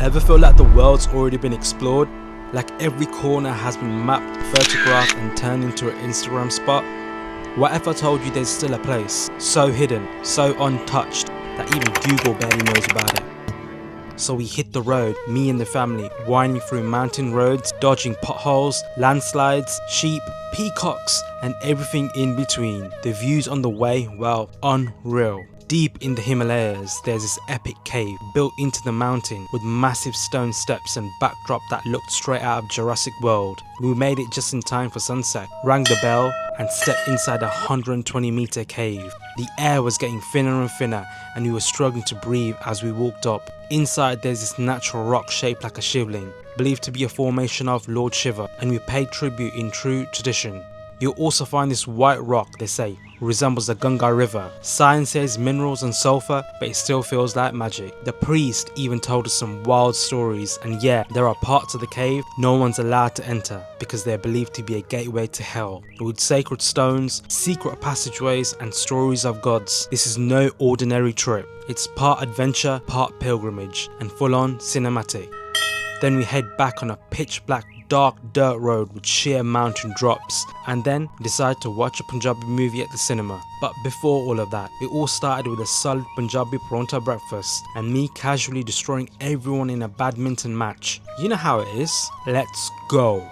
Ever feel like the world's already been explored? Like every corner has been mapped, photographed and turned into an Instagram spot? What if I told you there's still a place, so hidden, so untouched, that even Google barely knows about it? So we hit the road, me and the family, winding through mountain roads, dodging potholes, landslides, sheep, peacocks, and everything in between. The views on the way, well, unreal. Deep in the Himalayas, there's this epic cave built into the mountain with massive stone steps and backdrop that looked straight out of Jurassic World. We made it just in time for sunset, rang the bell, and stepped inside a 120-meter cave. The air was getting thinner and thinner, and we were struggling to breathe as we walked up. Inside, there's this natural rock shaped like a shivling, believed to be a formation of Lord Shiva, and we paid tribute in true tradition. You'll also find this white rock, they say, resembles the Ganga River. Science says minerals and sulfur, but it still feels like magic. The priest even told us some wild stories, and yeah, there are parts of the cave no one's allowed to enter because they're believed to be a gateway to hell, with sacred stones, secret passageways and stories of gods. This is no ordinary trip. It's part adventure, part pilgrimage, and full-on cinematic. Then we head back on a pitch black dark dirt road with sheer mountain drops, and then decide to watch a Punjabi movie at the cinema. But before all of that, it all started with a solid Punjabi paronta breakfast and me casually destroying everyone in a badminton match. You know how it is. Let's go.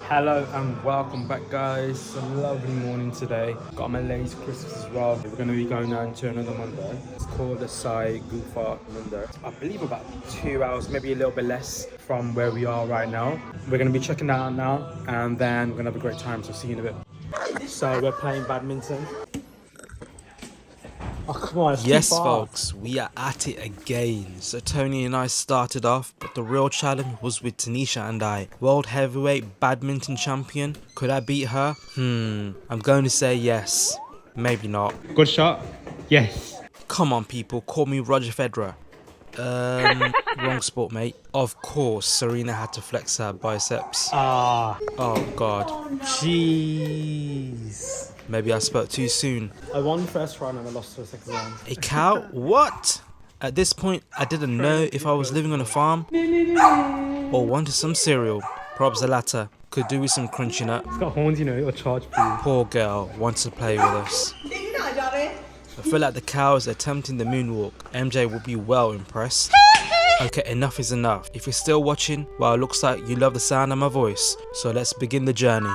Hello and welcome back, guys. It's a lovely morning today. Got my latest Christmas as well. We're going to be going down to another mandir. It's called the Sai Gufa Mandir. I believe about 2 hours, maybe a little bit less from where we are right now. We're going to be checking that out now, and then we're going to have a great time, so see you in a bit. So we're playing badminton. Oh, come on, yes, folks, we are at it again. So Tony and I started off, but the real challenge was with Tanisha and I. World heavyweight badminton champion. Could I beat her? I'm going to say yes. Maybe not. Good shot. Yes. Come on, people, call me Roger Federer. Wrong sport, mate. Of course, Serena had to flex her biceps. Oh, God. Jeez. Maybe I spoke too soon. I won the first round and I lost the second round. A cow? What? At this point, I didn't know if I was living on a farm or wanted some cereal. Probs the latter. Could do with some crunchy nut. It's got horns, you know, it'll charge for you. Poor girl wants to play with us. I feel like the cow is attempting the moonwalk. MJ will be well impressed. Okay, enough is enough. If you're still watching, well, it looks like you love the sound of my voice. So let's begin the journey.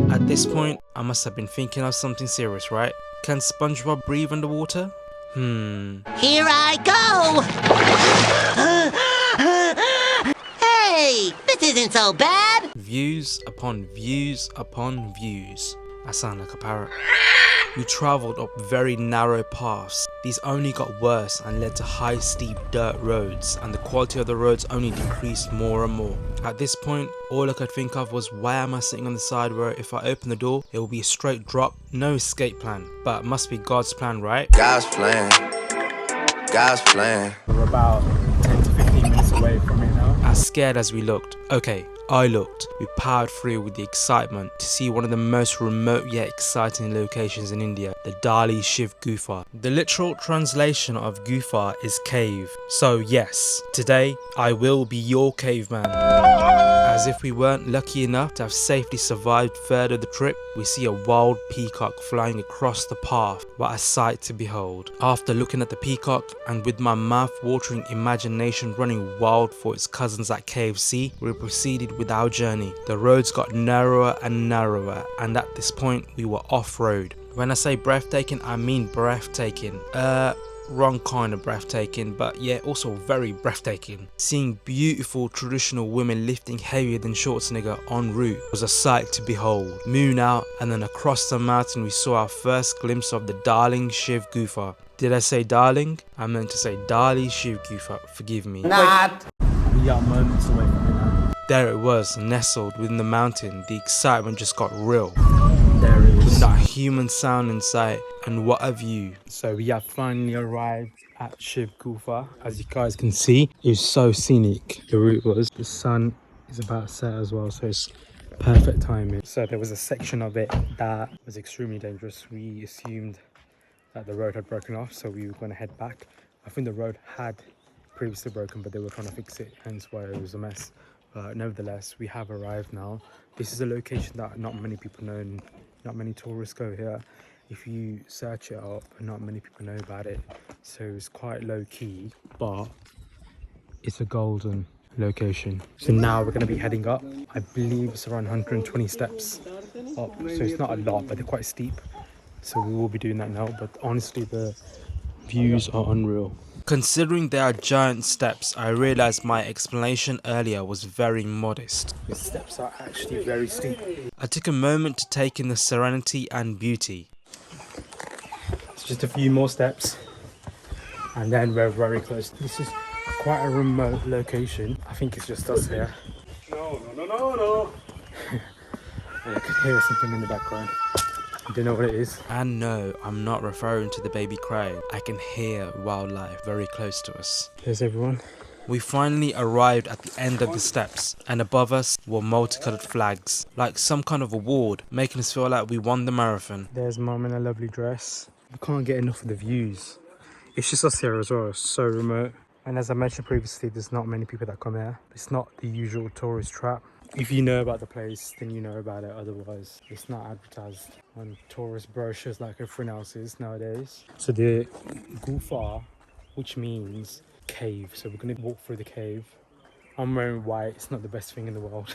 At this point, I must have been thinking of something serious, right? Can SpongeBob breathe underwater? Here I go! Hey, this isn't so bad! Views upon views upon views. I sound like a parrot. We travelled up very narrow paths. These only got worse and led to high steep dirt roads, and the quality of the roads only decreased more and more. At this point, all I could think of was, why am I sitting on the side where if I open the door, it will be a straight drop, no escape plan. But it must be God's plan, right? God's plan. God's plan. We're about 10 to 15 minutes away from it now. As scared as we looked, okay, I looked. We powered through with the excitement to see one of the most remote yet exciting locations in India, the Dali Shiv Gufa. The literal translation of Gufa is cave. So yes, today I will be your caveman. As if we weren't lucky enough to have safely survived further the trip, we see a wild peacock flying across the path. What a sight to behold. After looking at the peacock and with my mouth-watering imagination running wild for its cousins at KFC, we proceeded with our journey. The roads got narrower and narrower, and at this point we were off-road. When I say breathtaking, I mean breathtaking. Wrong kind of breathtaking, but yeah, also very breathtaking. Seeing beautiful traditional women lifting heavier than Schwarzenegger en route was a sight to behold. Moon out, and then across the mountain we saw our first glimpse of the darling Shiv Gufa. Did I say darling? I meant to say Dali Shiv Gufa, forgive me. Not. We are moments away from it now. There it was, nestled within the mountain. The excitement just got real. There it is. Not a human sound in sight, and what a view. So we have finally arrived at Shiv Gufa. As you guys can see, it's so scenic. The route was, the sun is about to set as well, so it's perfect timing. So there was a section of it that was extremely dangerous. We assumed that the road had broken off, so we were going to head back. I think the road had previously broken, but they were trying to fix it, hence why it was a mess. But nevertheless, we have arrived now. This is a location that not many people know, and not many tourists go here. If you search it up, not many people know about it, so it's quite low key, but it's a golden location. So now we're going to be heading up. I believe it's around 120 steps up, so it's not a lot, but they're quite steep, so we will be doing that now. But honestly, the views are unreal. Considering there are giant steps, I realized my explanation earlier was very modest. The steps are actually very steep. I took a moment to take in the serenity and beauty. It's just a few more steps and then we're very close. This is quite a remote location. I think it's just us here. No. I could hear something in the background. I don't know what it is. And no, I'm not referring to the baby crane. I can hear wildlife very close to us. There's everyone. We finally arrived at the end of the steps, and above us were multicolored flags, like some kind of award, making us feel like we won the marathon. There's mum in a lovely dress. You can't get enough of the views. It's just us here as well. It's so remote. And as I mentioned previously, there's not many people that come here. It's not the usual tourist trap. If you know about the place, then you know about it. Otherwise, it's not advertised on tourist brochures like everything else is nowadays. So the Gufa, which means cave. So we're going to walk through the cave. I'm wearing white. It's not the best thing in the world.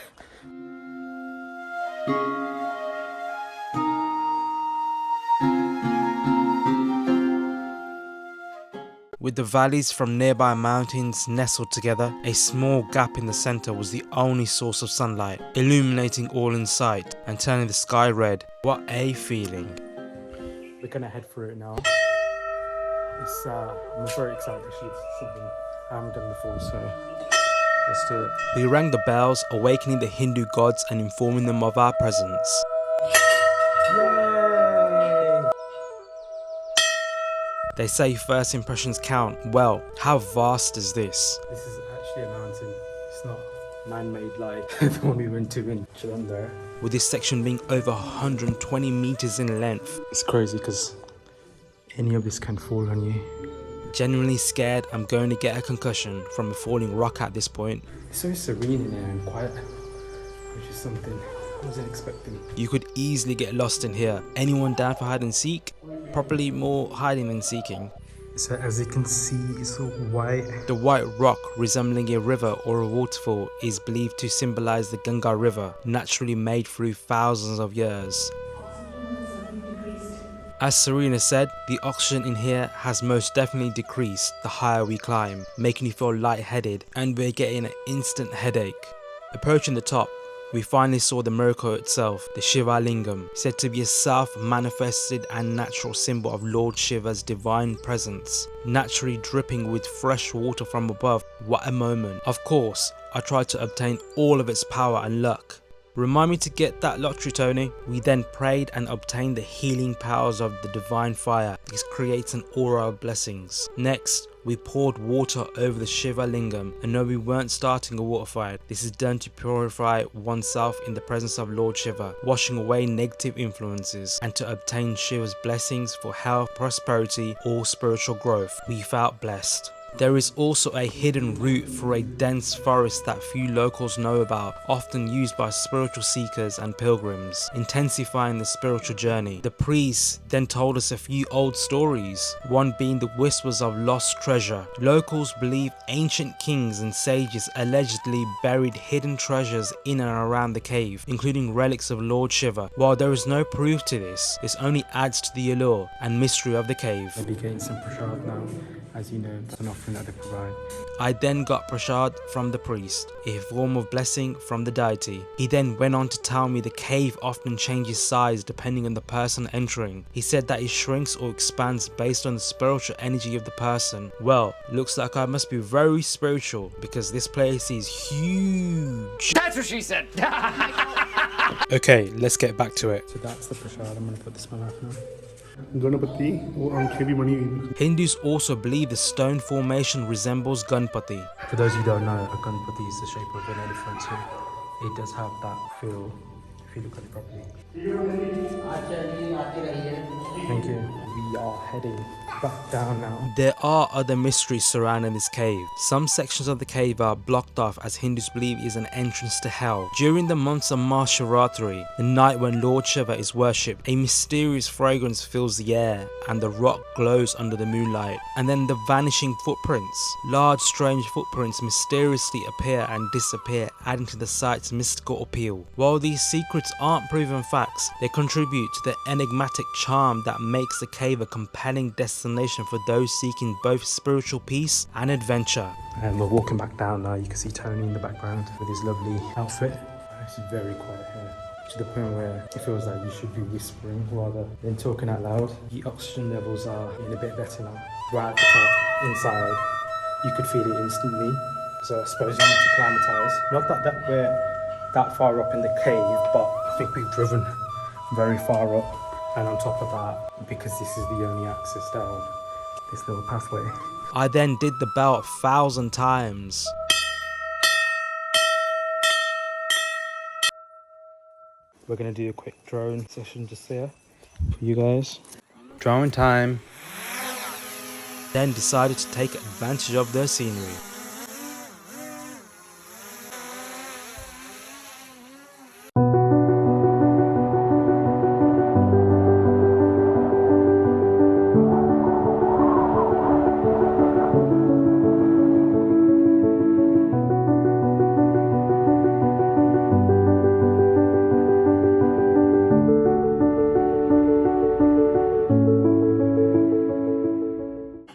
With the valleys from nearby mountains nestled together, a small gap in the center was the only source of sunlight, illuminating all in sight and turning the sky red. What a feeling. We're gonna head through it now. I'm very excited to shoot something I haven't done before, so let's do it. We rang the bells, awakening the Hindu gods and informing them of our presence. Yay! They say first impressions count. Well, how vast is this? This is actually a mountain. It's not man-made like the one we went to in Jalandhar. With this section being over 120 meters in length. It's crazy because any of this can fall on you. Genuinely scared I'm going to get a concussion from a falling rock at this point. It's so serene in here and quiet, which is something I wasn't expecting. You could easily get lost in here. Anyone down for hide and seek? Probably more hiding than seeking. So as you can see, it's all white. The white rock, resembling a river or a waterfall, is believed to symbolize the Ganga River, naturally made through thousands of years. As Serena said, the oxygen in here has most definitely decreased the higher we climb, making you feel lightheaded, and we're getting an instant headache. Approaching the top, we finally saw the miracle itself, the Shiva Lingam, said to be a self-manifested and natural symbol of Lord Shiva's divine presence, naturally dripping with fresh water from above. What a moment. Of course, I tried to obtain all of its power and luck. Remind me to get that lottery, Tony. We then prayed and obtained the healing powers of the divine fire. This creates an aura of blessings. Next, we poured water over the Shiva Lingam, and no, we weren't starting a water fight. This is done to purify oneself in the presence of Lord Shiva, washing away negative influences, and to obtain Shiva's blessings for health, prosperity, or spiritual growth. We felt blessed. There is also a hidden route through a dense forest that few locals know about, often used by spiritual seekers and pilgrims, intensifying the spiritual journey. The priests then told us a few old stories, one being the whispers of lost treasure. Locals believe ancient kings and sages allegedly buried hidden treasures in and around the cave, including relics of Lord Shiva. While there is no proof to this only adds to the allure and mystery of the cave. I'll be getting some prasad now. As you know, it's an offering that they provide. I then got prasad from the priest, a form of blessing from the deity. He then went on to tell me the cave often changes size depending on the person entering. He said that it shrinks or expands based on the spiritual energy of the person. Well, looks like I must be very spiritual because this place is huge. That's what she said. Okay, let's get back to it. So that's the prasad. I'm going to put this one out now. Hindus also believe the stone formation resembles Ganpati. For those who don't know, a Ganpati is the shape of an elephant, so it does have that feel if you look at it properly. Thank you. We are heading back down now. There are other mysteries surrounding this cave. Some sections of the cave are blocked off as Hindus believe is an entrance to hell. During the months of Mahashivaratri, the night when Lord Shiva is worshipped, a mysterious fragrance fills the air and the rock glows under the moonlight. And then the vanishing footprints. Large strange footprints mysteriously appear and disappear, adding to the site's mystical appeal. While these secrets aren't proven facts, they contribute to the enigmatic charm that makes the cave a compelling destination for those seeking both spiritual peace and adventure. And we're walking back down now. You can see Tony in the background with his lovely outfit. It's very quiet here, to the point where it feels like you should be whispering rather than talking out loud. The oxygen levels are getting a bit better now. Right at the top, inside, you could feel it instantly. So I suppose you need to acclimatise. Not that we're that far up in the cave, but I think we've driven very far up. And on top of that, because this is the only access down this little pathway. I then did the bell 1,000 times. We're gonna do a quick drone session just here for you guys. Drone time. Then decided to take advantage of the scenery.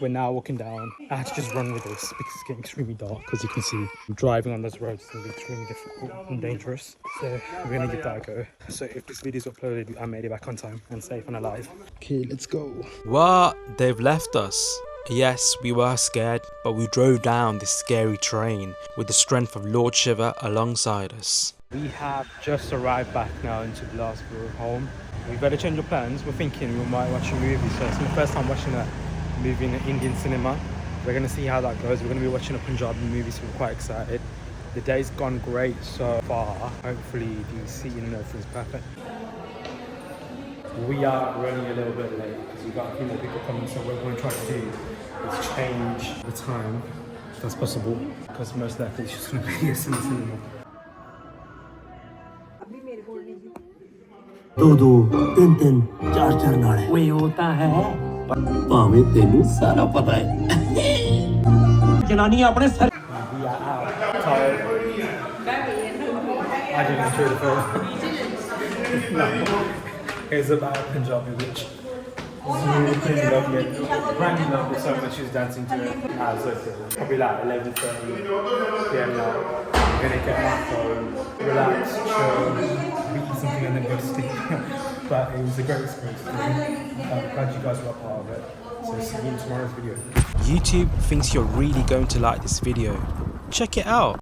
We're now walking down. I had to just run with this because it's getting extremely dark. As you can see, driving on those roads is going to be extremely difficult and dangerous. So we're going to give that a go. So if this video is uploaded, I made it back on time and safe and alive. Okay, let's go. What? They've left us. Yes, we were scared, but we drove down this scary terrain with the strength of Lord Shiva alongside us. We have just arrived back now into Glasgow home. We've got to change our plans. We're thinking we might watch a movie. So it's my first time watching a movie in an Indian cinema. We're going to see how that goes. We're going to be watching a Punjabi movie, so we're quite excited. The day's gone great so far. Hopefully the seating and everything's perfect. We are running a little bit late because we've got a few more people coming, so what we're going to try to do is change the time if that's possible, because most likely it's just going to be a cinema. दो दो तीन तीन चार चार नाले वे होता है भावे तेनू सारा पता है जनानी अपने sir We are out, tired. I didn't enjoy the film. No. It's about Punjabi witch. Really lovely. Brandy loved it so much she was dancing to it. So it's probably like 11:30 PM now. I'm gonna get my phone, relax, chill, eat something and then go to sleep. But it was a great experience for me. I'm glad you guys were a part of it. So see you in tomorrow's video. YouTube thinks you're really going to like this video. Check it out.